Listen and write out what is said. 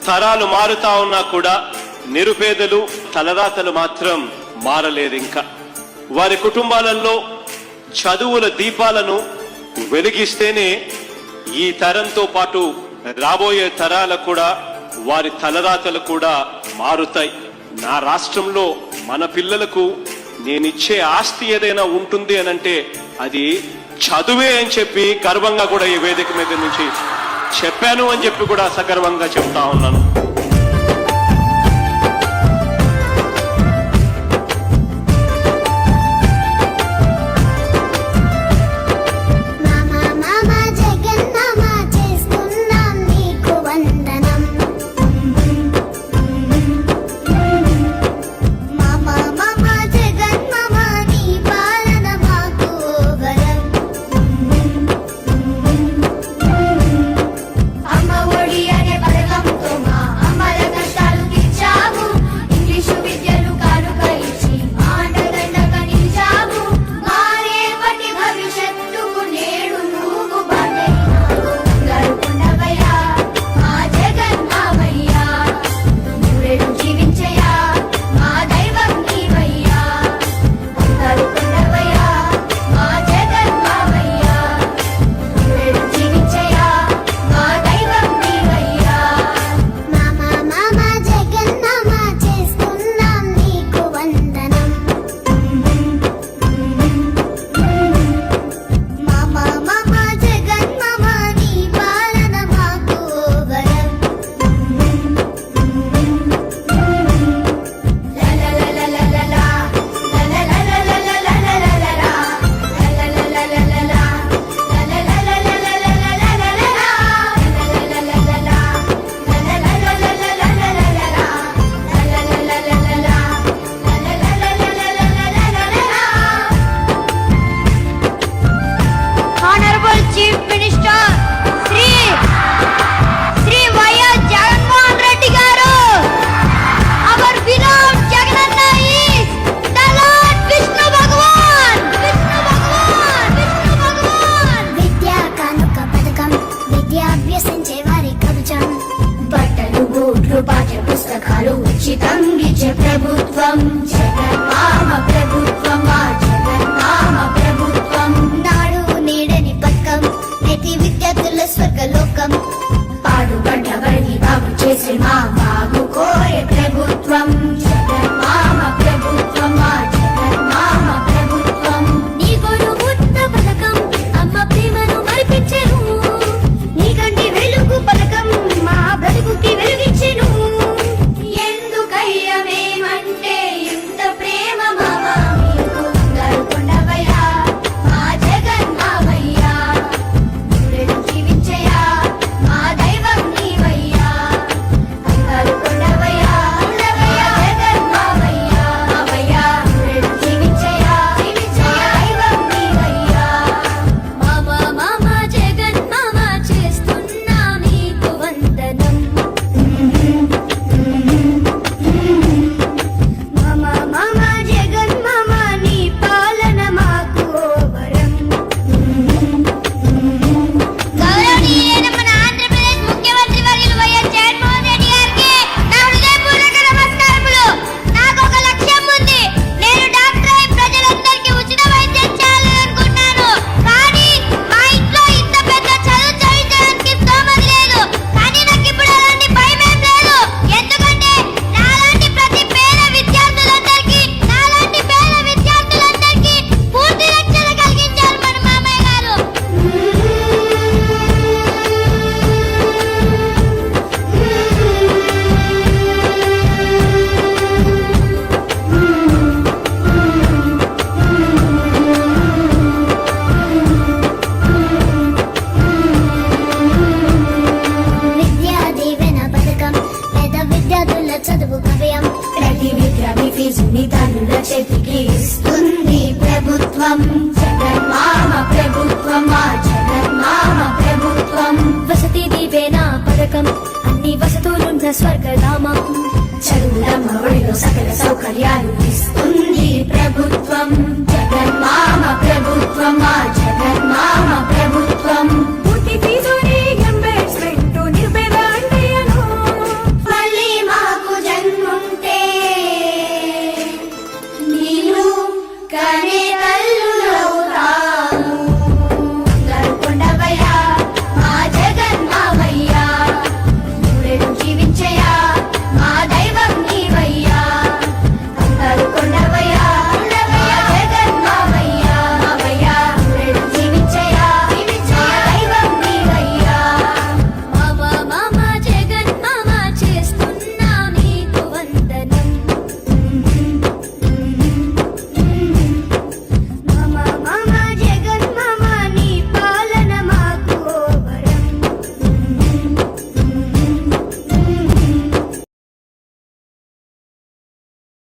తరాలు మారుతా ఉన్నా కూడా నిరుపేదలు తలరాతలు మాత్రం మారలేదు. ఇంకా వారి కుటుంబాలలో చదువుల దీపాలను వెలిగిస్తేనే ఈ తరంతో పాటు రాబోయే తరాలకు కూడా వారి తలరాతలు కూడా మారుతాయి. నా రాష్ట్రంలో మన పిల్లలకు నేనిచ్చే ఆస్తి ఏదైనా ఉంటుంది అనంటే అది చదువే అని చెప్పి గర్వంగా కూడా ఈ వేదిక మీద నుంచి చెప్పాను అని చెప్పి కూడా సగర్వంగా చెప్తా ఉన్నాను. పాఠ్య పుస్తకాలు ఉచితం ఇచ్చే ప్రభుత్వం జగన్మామ ప్రభుత్వం, మా జగన్మామ ప్రభుత్వం. నాడు నేడని పథకం ప్రతి విద్యార్థుల స్వర్గలోకం, పాడుపడ్డ వారిని బాగు చేసే మా బాగు కోరే ప్రభుత్వం జగన్మామ ప్రభుత్వం, మా జగన్మామ ప్రభుత్వం. నీ కొడుకున్న పథకం అమ్మ ప్రేమను మరిపించెను, నీ కంటి వెలుగు పథకం మా బ్రతుకుకి వెలుగిచ్చెను. చేతికి ఇస్తుంది ప్రభుత్వం జగన్మామ ప్రభుత్వం, మా జగన్మామ ప్రభుత్వం. వసతి దీవెన పథకం అన్ని వసతులున్న స్వర్గధామం, చదువులమ్మ ఒడిలో సకల సౌకర్యాలు